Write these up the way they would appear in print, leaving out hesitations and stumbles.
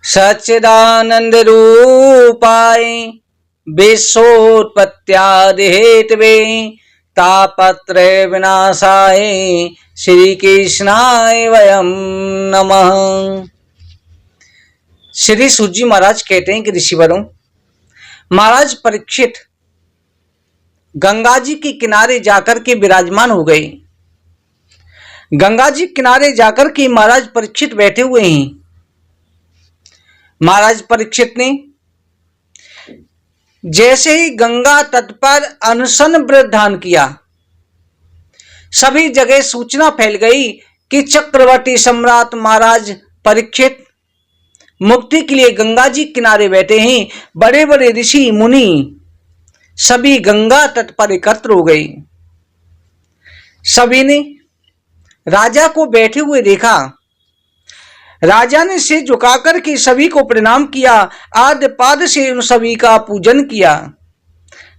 सच्चिदानंद रूपाय विश्वोत्पत्त्यादि Hathaway तापत्रय विनाशाय श्री कृष्णाय वयम नमः। श्री सूत जी महाराज कहते हैं कि ऋषिवरों, महाराज परीक्षित गंगा जी के किनारे जाकर के विराजमान हो गए। गंगा जी किनारे जाकर के महाराज परीक्षित बैठे हुए हैं। महाराज परीक्षित ने जैसे ही गंगा तट पर अनशन व्रत धारण किया, सभी जगह सूचना फैल गई कि चक्रवर्ती सम्राट महाराज परीक्षित मुक्ति के लिए गंगा जी किनारे बैठे हैं। बड़े बड़े ऋषि मुनि सभी गंगा तट पर एकत्र हो गए। सभी ने राजा को बैठे हुए देखा। राजा ने सिर झुकाकर के सभी को प्रणाम किया, आद्य पाद से उन सभी का पूजन किया।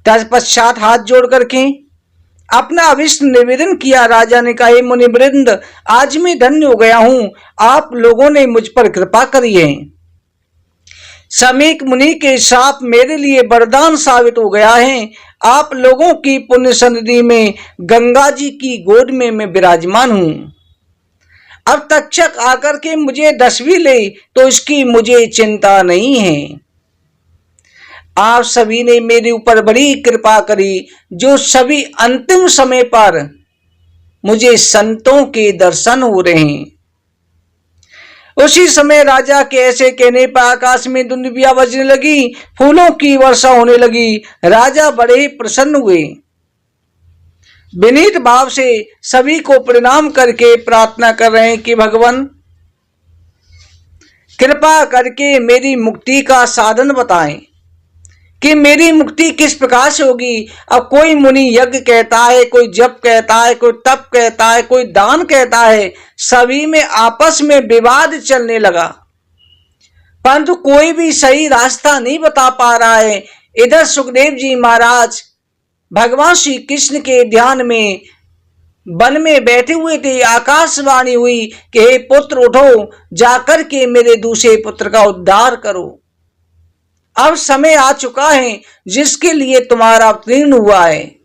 तत्पश्चात हाथ जोड़ करके अपना अभिष्ट निवेदन किया। राजा ने कहा, हे मुनिवृंद, आज मैं धन्य हो गया हूं, आप लोगों ने मुझ पर कृपा करी है। समीक मुनि के श्राप मेरे लिए वरदान साबित हो गया है। आप लोगों की पुण्य सन्निधि में गंगा जी की गोद में मैं विराजमान हूं। अब तक्षक आकर के मुझे डस भी ले तो इसकी मुझे चिंता नहीं है। आप सभी ने मेरे ऊपर बड़ी कृपा करी, जो सभी अंतिम समय पर मुझे संतों के दर्शन हो रहे हैं। उसी समय राजा के ऐसे कहने पर आकाश में दुंदुभियां बजने लगी, फूलों की वर्षा होने लगी। राजा बड़े ही प्रसन्न हुए। विनीत भाव से सभी को प्रणाम करके प्रार्थना कर रहे हैं कि भगवान कृपा करके मेरी मुक्ति का साधन बताएं कि मेरी मुक्ति किस प्रकार से होगी। अब कोई मुनि यज्ञ कहता है, कोई जप कहता है, कोई तप कहता है, कोई दान कहता है। सभी में आपस में विवाद चलने लगा, परंतु कोई भी सही रास्ता नहीं बता पा रहा है। इधर सुखदेव जी महाराज भगवान श्री कृष्ण के ध्यान में वन में बैठे हुए थे। आकाशवाणी हुई कि हे पुत्र उठो, जाकर के मेरे दूसरे पुत्र का उद्धार करो। अब समय आ चुका है जिसके लिए तुम्हारा अवतीर्ण हुआ है।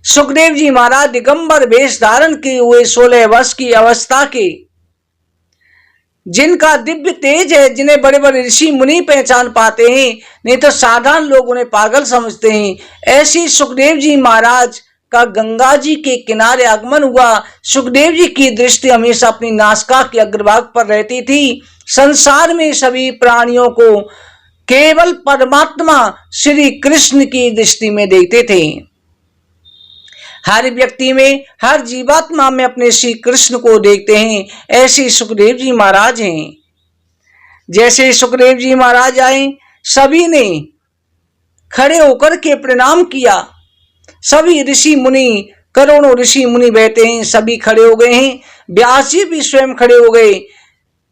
सुखदेव जी महाराज दिगंबर वेश धारण किए हुए 16 वर्ष की अवस्था के, जिनका दिव्य तेज है, जिन्हें बड़े बड़े ऋषि मुनि पहचान पाते हैं, नहीं तो साधारण लोग उन्हें पागल समझते हैं। ऐसी सुखदेव जी महाराज का गंगा जी के किनारे आगमन हुआ। सुखदेव जी की दृष्टि हमेशा अपनी नासिका के अग्रभाग पर रहती थी। संसार में सभी प्राणियों को केवल परमात्मा श्री कृष्ण की दृष्टि में देखते थे। हर व्यक्ति में, हर जीवात्मा में अपने श्री कृष्ण को देखते हैं। ऐसे सुखदेव जी महाराज हैं। जैसे सुखदेव जी महाराज आए, सभी ने खड़े होकर के प्रणाम किया। सभी ऋषि मुनि, करोड़ों ऋषि मुनि बैठे हैं, सभी खड़े हो गए हैं। व्यास जी भी स्वयं खड़े हो गए।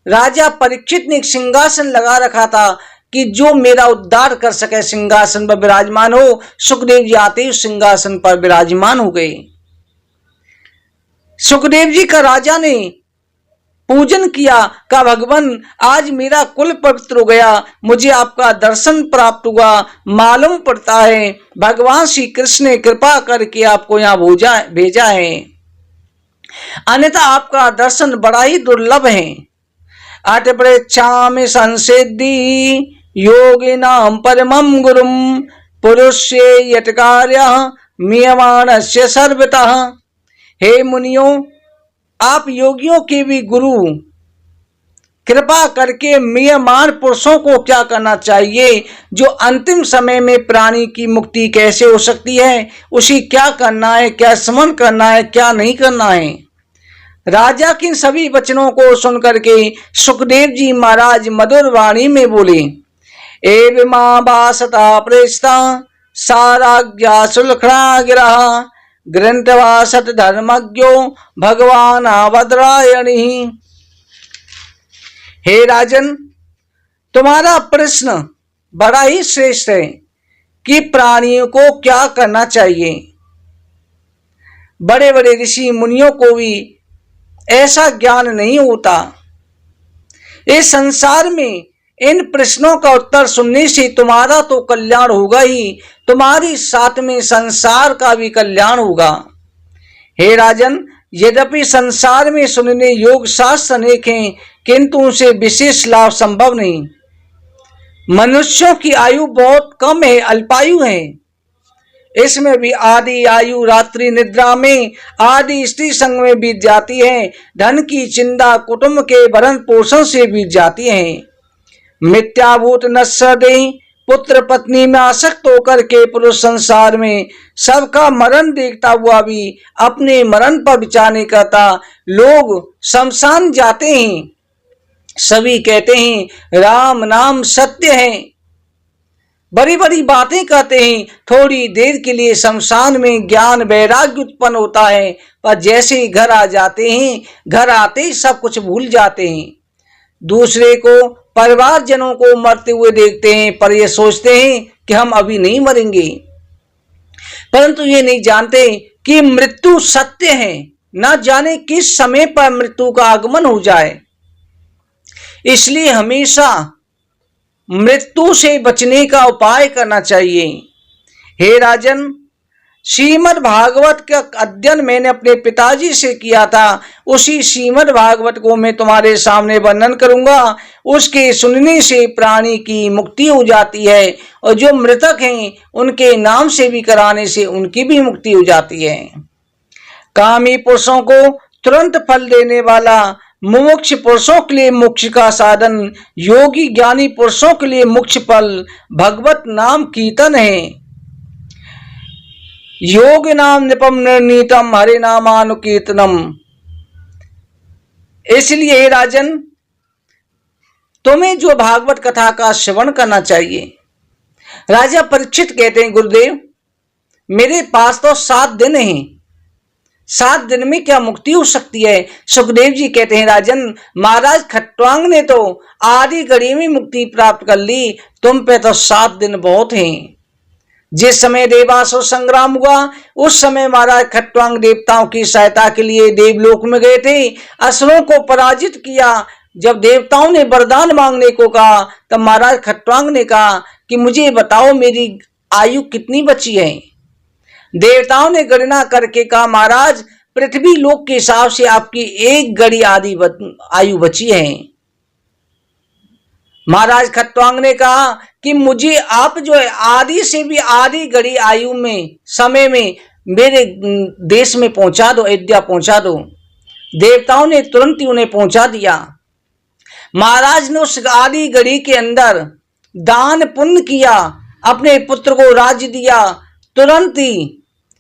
राजा परीक्षित ने एक सिंहासन लगा रखा था कि जो मेरा उद्धार कर सके सिंहासन पर विराजमान हो। सुखदेव जी आते ही उस सिंहासन पर विराजमान हो गए। सुखदेव जी का राजा ने पूजन किया, कहा भगवान आज मेरा कुल पवित्र हो गया, मुझे आपका दर्शन प्राप्त हुआ। मालूम पड़ता है भगवान श्री कृष्ण ने कृपा करके आपको यहाँ भेजा है, अन्यथा आपका दर्शन बड़ा ही दुर्लभ है। अट पृच्छामि संसिद्धि योगिनां परमं गुरुं पुरुष्य यत् कार्यः मीयमानस्य सर्वतः। हे मुनियों, आप योगियों के भी गुरु, कृपा करके मीयमान पुरुषों को क्या करना चाहिए, जो अंतिम समय में प्राणी की मुक्ति कैसे हो सकती है, उसी क्या करना है, क्या स्मरण करना है, क्या नहीं करना है। राजा के सभी वचनों को सुनकर के सुखदेव जी महाराज मधुर वाणी में बोले, एवं मां वासता प्रेषता साराज्ञा सुलक्षणा गिरः ग्रंथवासत धर्मज्ञो भगवान भद्रायणी। हे राजन, तुम्हारा प्रश्न बड़ा ही श्रेष्ठ है कि प्राणियों को क्या करना चाहिए। बड़े बड़े ऋषि मुनियों को भी ऐसा ज्ञान नहीं होता। इस संसार में इन प्रश्नों का उत्तर सुनने से तुम्हारा तो कल्याण होगा ही, तुम्हारी साथ में संसार का भी कल्याण होगा। हे राजन, यद्यपि संसार में सुनने योग शास्त्र अनेक हैं, किंतु उनसे विशेष लाभ संभव नहीं। मनुष्यों की आयु बहुत कम है, अल्पायु है। इसमें भी आदि आयु रात्रि निद्रा में, आदि स्त्री संग में बीत जाती है। धन की चिंता कुटुंब के भरण पोषण से बीत जाती है। मिथ्याभूत नश्वर देह पुत्र पत्नी में आसक्त होकर के पुरुष संसार में सबका मरण देखता हुआ भी अपने मरण पर विचार नहीं करता। लोग शमशान जाते हैं, सभी कहते हैं राम नाम सत्य है, बड़ी बड़ी बातें कहते हैं, थोड़ी देर के लिए शमशान में ज्ञान वैराग्य उत्पन्न होता है, पर जैसे ही घर आ जाते हैं, घर आते ही सब कुछ भूल जाते हैं। दूसरे को परिवारजनों को मरते हुए देखते हैं, पर ये सोचते हैं कि हम अभी नहीं मरेंगे, परंतु ये नहीं जानते कि मृत्यु सत्य है, न जाने किस समय पर मृत्यु का आगमन हो जाए। इसलिए हमेशा मृत्यु से बचने का उपाय करना चाहिए। हे राजन, श्रीमद् भागवत का अध्ययन मैंने अपने पिताजी से किया था, उसी श्रीमद् भागवत को मैं तुम्हारे सामने वर्णन करूंगा। उसके सुनने से प्राणी की मुक्ति हो जाती है, और जो मृतक हैं उनके नाम से भी कराने से उनकी भी मुक्ति हो जाती है। कामी पुरुषों को तुरंत फल देने वाला, मुमुक्ष पुरुषों के लिए मोक्ष का साधन, योगी ज्ञानी पुरुषों के लिए मोक्ष फल भगवत नाम कीर्तन है। योग नाम निपम निर्णीतम हरे नामानुकीर्तनम। इसलिए राजन, तुम्हें जो भागवत कथा का श्रवण करना चाहिए। राजा परीक्षित कहते हैं, गुरुदेव मेरे पास तो 7 दिन हैं, 7 दिन में क्या मुक्ति हो सकती है? सुखदेव जी कहते हैं, राजन महाराज खट्वांग ने तो आधी घड़ी में मुक्ति प्राप्त कर ली, तुम पे तो 7 दिन बहुत हैं। जिस समय देवासुर संग्राम हुआ उस समय महाराज खट्वांग देवताओं की सहायता के लिए देवलोक में गए थे, असुरों को पराजित किया। जब देवताओं ने वरदान मांगने को कहा तब महाराज खट्वांग ने कहा कि मुझे बताओ मेरी आयु कितनी बची है। देवताओं ने गणना करके कहा, महाराज पृथ्वी लोक के हिसाब से आपकी 1 घड़ी आदि आयु बची है। महाराज खट्वांग ने कहा कि मुझे आप जो है आदि से भी आधी घड़ी आयु में समय में मेरे देश में पहुंचा दो, अयोध्या पहुंचा दो। देवताओं ने तुरंत ही उन्हें पहुंचा दिया। महाराज ने उस आधी घड़ी के अंदर दान पुण्य किया, अपने पुत्र को राज्य दिया, तुरंत ही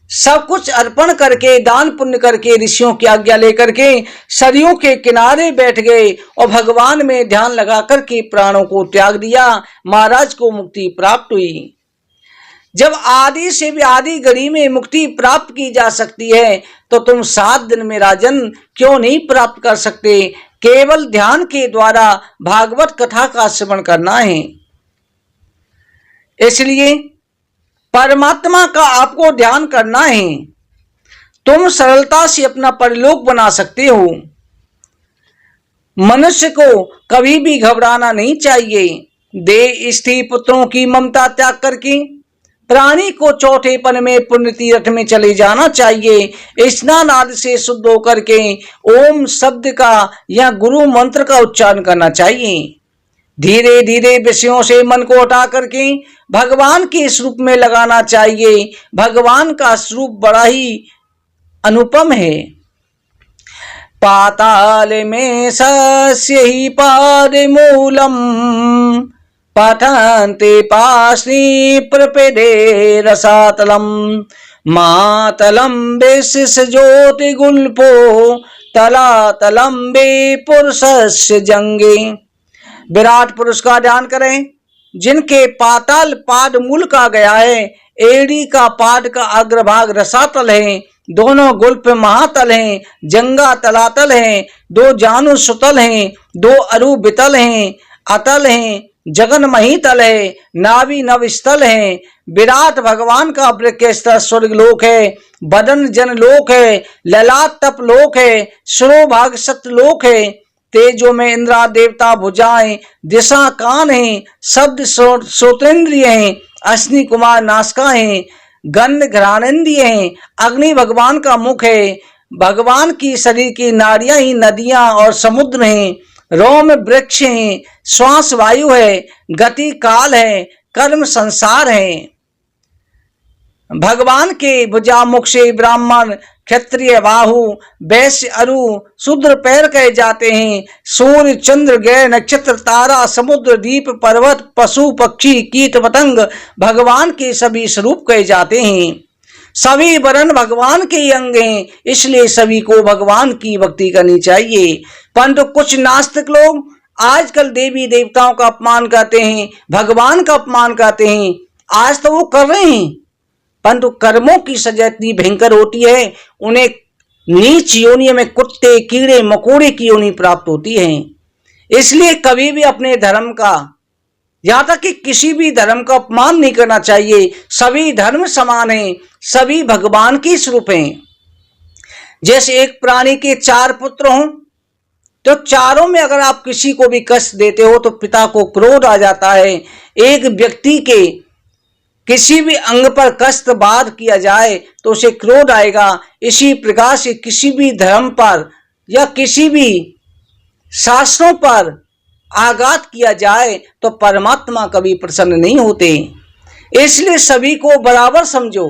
सब कुछ अर्पण करके दान पुण्य करके ऋषियों की आज्ञा लेकर के सरयू के किनारे बैठ गए और भगवान में ध्यान लगा करके प्राणों को त्याग दिया। महाराज को मुक्ति प्राप्त हुई। जब आदि से भी आधी घड़ी में मुक्ति प्राप्त की जा सकती है तो तुम 7 दिन में राजन क्यों नहीं प्राप्त कर सकते? केवल ध्यान के द्वारा भागवत कथा का श्रवण करना है। इसलिए परमात्मा का आपको ध्यान करना है, तुम सरलता से अपना परलोक बना सकते हो। मनुष्य को कभी भी घबराना नहीं चाहिए। देह स्त्री पुत्रों की ममता त्याग करके प्राणी को चौथेपन में पुण्य तीर्थ में चले जाना चाहिए। स्नान आदि से शुद्ध होकर के ओम शब्द का या गुरु मंत्र का उच्चारण करना चाहिए। धीरे धीरे विषयों से मन को हटा करके भगवान के स्वरूप में लगाना चाहिए। भगवान का स्वरूप बड़ा ही अनुपम है। पाताल में सस्य ही पाद मूलम पठन्ते पार्ष्णी प्रपेदे रसातलम मातलम बेशिष ज्योति गुल्पो तलातलम बे पुरुषस्य जंगे। विराट पुरुष का ध्यान करें, जिनके पाताल पाद मूल का गया है, एड़ी का पाद का अग्रभाग रसातल है, दोनों गुल्प महातल हैं, जंगा तलातल हैं, 2 जानु सुतल हैं, 2 अरु बितल हैं, अतल हैं, जगन महीतल है, नाभि नव स्थल है। विराट भगवान का वृक्ष स्तर स्वर्ग लोक है, बदन जन लोक है, ललाट तप लोक है, शिरोभाग सत्य लोक है, तेजो में इंद्रा देवता भुजाएं, दिशा कान है, शब्द श्रोतेंद्रिय हैं, अश्नि कुमार नासिका है, गंध घ्राणेन्द्रिय हैं, अग्नि भगवान का मुख है, भगवान की शरीर की नाड़ियां ही नदियां और समुद्र हैं, रोम वृक्ष हैं, श्वास वायु है, गति काल है, कर्म संसार है। भगवान के भुजा मुख से ब्राह्मण, क्षत्रिय बाहु, वैश्य अरु, शूद्र पैर कहे जाते हैं। सूर्य चंद्र ग्रह नक्षत्र तारा समुद्र द्वीप पर्वत पशु पक्षी कीट पतंग भगवान के सभी स्वरूप कहे जाते हैं। सभी वर्ण भगवान के अंग हैं, इसलिए सभी को भगवान की भक्ति करनी चाहिए। परंतु कुछ नास्तिक लोग आजकल देवी देवताओं का अपमान करते हैं, भगवान का अपमान करते हैं। आज तो वो कर रहे हैं, परंतु कर्मों की सजा इतनी भयंकर होती है, उन्हें नीच योनि में कुत्ते कीड़े मकोड़े की योनि प्राप्त होती है। इसलिए कभी भी अपने धर्म का, यहां तक कि किसी भी धर्म का अपमान नहीं करना चाहिए। सभी धर्म समान हैं, सभी भगवान के स्वरूप हैं। जैसे एक प्राणी के 4 पुत्र हों, तो चारों में अगर आप किसी को भी कष्ट देते हो तो पिता को क्रोध आ जाता है। एक व्यक्ति के किसी भी अंग पर कष्ट बाध किया जाए तो उसे क्रोध आएगा। इसी प्रकार से किसी भी धर्म पर या किसी भी शास्त्रों पर आघात किया जाए तो परमात्मा कभी प्रसन्न नहीं होते। इसलिए सभी को बराबर समझो।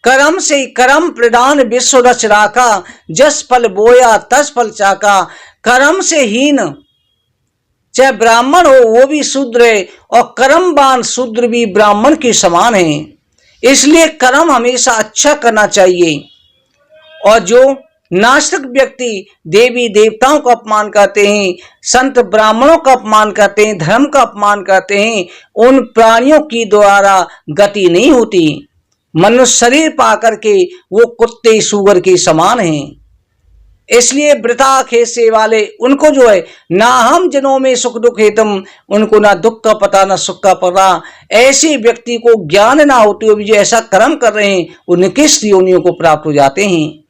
कर्म से कर्म प्रदान विश्व रच राखा, जस फल बोया तस फल चाका। कर्म से हीन चाहे ब्राह्मण हो वो भी शूद्र है, और कर्मवान शूद्र भी ब्राह्मण के समान है। इसलिए कर्म हमेशा अच्छा करना चाहिए। और जो नास्तिक व्यक्ति देवी देवताओं का अपमान करते हैं, संत ब्राह्मणों का अपमान करते हैं, धर्म का अपमान करते हैं, उन प्राणियों की द्वारा गति नहीं होती। मनुष्य शरीर पाकर के वो कुत्ते सूगर के समान हैं। इसलिए वृथा खेसे वाले उनको जो है ना हम जनों में सुख दुख हेतम, उनको ना दुख का पता ना सुख का पता। ऐसे व्यक्ति को ज्ञान ना होते हुए जो ऐसा कर्म कर रहे हैं वो निकृष्ट योनियों को प्राप्त हो जाते हैं।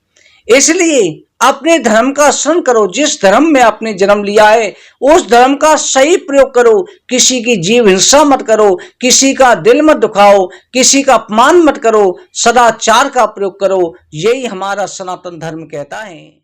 इसलिए अपने धर्म का स्मरण करो। जिस धर्म में आपने जन्म लिया है उस धर्म का सही प्रयोग करो। किसी की जीव हिंसा मत करो, किसी का दिल मत दुखाओ, किसी का अपमान मत करो, सदाचार का प्रयोग करो। यही हमारा सनातन धर्म कहता है।